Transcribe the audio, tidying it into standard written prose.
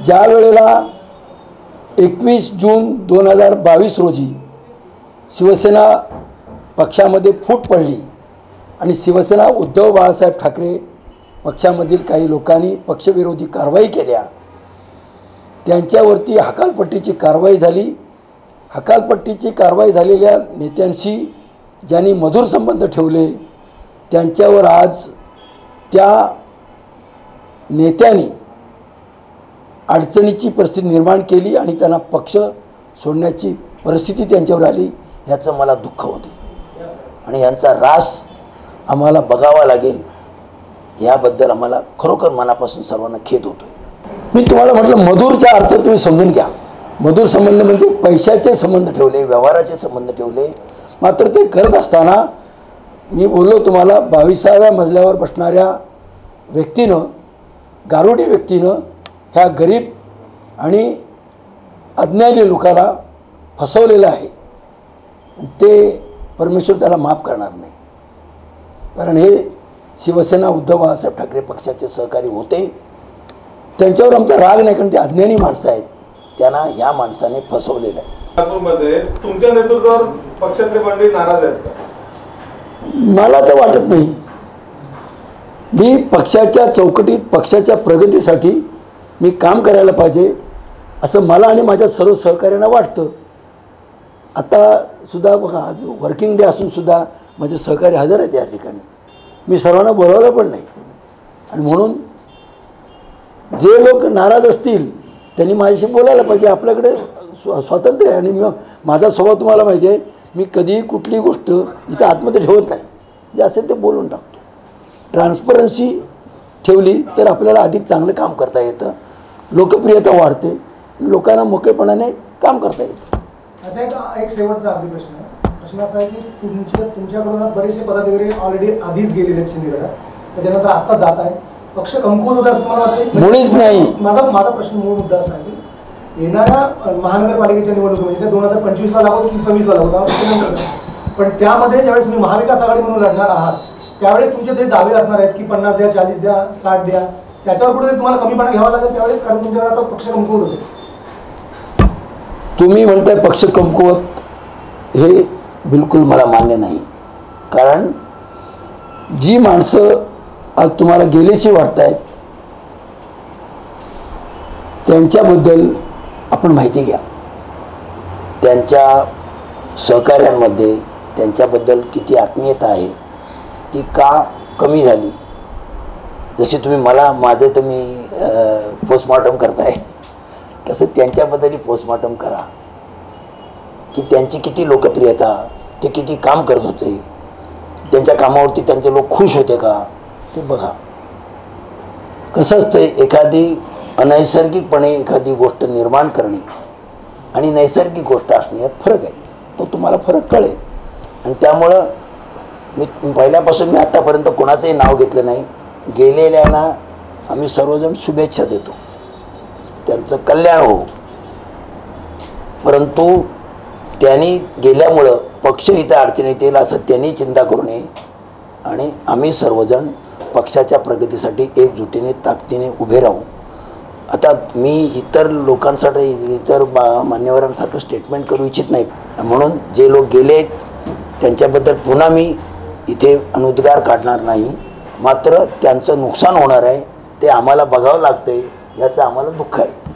ज्या वेळेला 21 जून 2022 रोजी शिवसेना पक्षामध्ये फूट पडली आणि शिवसेना उद्धव बाळासाहेब ठाकरे पक्षामधील काही लोकांनी पक्षविरोधी कारवाई केल्या, त्यांच्यावरती हकालपट्टीची कारवाई झाली। हकालपट्टीची कारवाई झालेल्या नेत्यांशी ज्यांनी मधुर संबंध ठेवले त्यांच्यावर आज त्या नेत्यांनी अडचणीची परिस्थिती निर्माण केली आणि त्यांना पक्ष सोडण्याची परिस्थिती त्यांच्यावर आली। याचं मला दुःख होते आणि यांचा रास आम्हाला बघावा लागेल, याबद्दल आम्हाला खरोखर मनापासून सर्वांना खेद होतोय। मी तुम्हाला म्हटलं मधुरचा अर्थ तुम्ही समजून घ्या। मधुर संबंध म्हणजे पैशाचे संबंध ठेवले, व्यवहाराचे संबंध ठेवले। मात्र ते करत असताना मी बोललो तुम्हाला 22व्या मजल्यावर बसणाऱ्या व्यक्तीनं, गारुडी व्यक्तीनं ह्या गरीब आणि अज्ञानी लोकाला फसवलेलं आहे। ते परमेश्वर त्याला माफ करणार नाही, कारण हे शिवसेना उद्धव बाळासाहेब ठाकरे पक्षाचे सहकारी होते। त्यांच्यावर आमचा राग नाही, कारण ते अज्ञानी माणसं आहेत, त्यांना ह्या माणसाने फसवलेलं आहे। नागपूरमध्ये तुमच्या नेतृत्वावर पक्षातले मंडळी नाराज आहेत का? मला तर वाटत नाही। मी पक्षाच्या चौकटीत पक्षाच्या प्रगतीसाठी मी काम करायला पाहिजे असं मला आणि माझ्या सर्व सहकार्यांना वाटतं। आता सुद्धा बघा, आज वर्किंग डे असून सुद्धा माझे सहकारी हजर आहेत या ठिकाणी। मी सर्वांना बोलावलं पण नाही, आणि म्हणून जे लोक नाराज असतील त्यांनी माझ्याशी बोलायला पाहिजे। आपल्याकडे स्वातंत्र्य आहे आणि माझा स्वभाव तुम्हाला माहिती आहे, मी कधीही कुठली गोष्ट इथं आतमध्ये ठेवत नाही, जे असेल ते बोलून टाकतो। ट्रान्सपरन्सी ठेवली तर आपल्याला अधिक चांगलं काम करता येतं, लोकप्रियता वाढते, लोकांना मोकळेपणाने काम करता येतं। अच्छा, एक शेवटचा अगदी प्रश्न असा आहे की तुमच्याकडून बरेचसे पदाधिकारी ऑलरेडी आधीच गेलेले आहेत चंदीगडात, त्याच्यानंतर आता जात आहे, पक्ष कमकुवत होता असं मला वाटतं? मुळीच नाही। माझा प्रश्न मूळ मुद्दा असा आहे की येणाऱ्या महानगरपालिकेच्या निवडणूक म्हणजे 2025ला लागतो की 26ला लागतो, पण त्यामध्ये ज्यावेळेस तुम्ही महाविकास आघाडी म्हणून लढणार आहात त्यावेळेस तुमचे ते दावे असणार आहेत की 50 द्या, 40 द्या, 60 द्या, त्याच्यावर कुठेतरी तुम्हाला कमीपणा घ्यावा लागेल त्यावेळेस, कारण तुमच्याकडे आता पक्ष कमकुवत होते। तुम्ही म्हणताय पक्ष कमकुवत, हे बिलकुल मला मान्य नाही। कारण जी माणसं आज तुम्हाला गेलेशी वाटत आहेत त्यांच्याबद्दल आपण माहिती घ्या। त्यांच्या सहकार्यांमध्ये त्यांच्याबद्दल किती आत्मीयता आहे, ती का कमी झाली। जसे तुम्ही मला माझं तुम्ही पोस्टमॉर्टम करताय, तसं त्यांच्याबद्दलही पोस्टमॉर्टम करा की त्यांची किती लोकप्रियता, ते किती काम करत होते, त्यांच्या कामावरती त्यांचे लोक खुश होते का, ते बघा। कसं असतं, एखादी अनैसर्गिकपणे एखादी गोष्ट निर्माण करणे आणि नैसर्गिक गोष्ट असणे यात फरक आहे, तो तुम्हाला फरक कळेल। आणि त्यामुळं मी पहिल्यापासून मी आत्तापर्यंत कोणाचंही नाव घेतलं नाही। गेलेल्यांना आम्ही सर्वजण शुभेच्छा देतो, त्यांचं कल्याण हो, परंतु त्यांनी गेल्यामुळं पक्ष इथं अडचणीत येईल असं त्यांनी चिंता करू नये। आणि आम्ही सर्वजण पक्षाच्या प्रगतीसाठी एकजुटीने ताकदीने उभे राहू। आता मी इतर लोकांसाठी, इतर मान्यवरांसारखं स्टेटमेंट करू इच्छित नाही, म्हणून जे लोक गेले त्यांच्याबद्दल पुन्हा मी इथे अनुद्गार काढणार नाही। मात्र त्यांचं नुकसान होणार आहे, ते आम्हाला बघावं लागतं आहे, याचं आम्हाला दुःख आहे।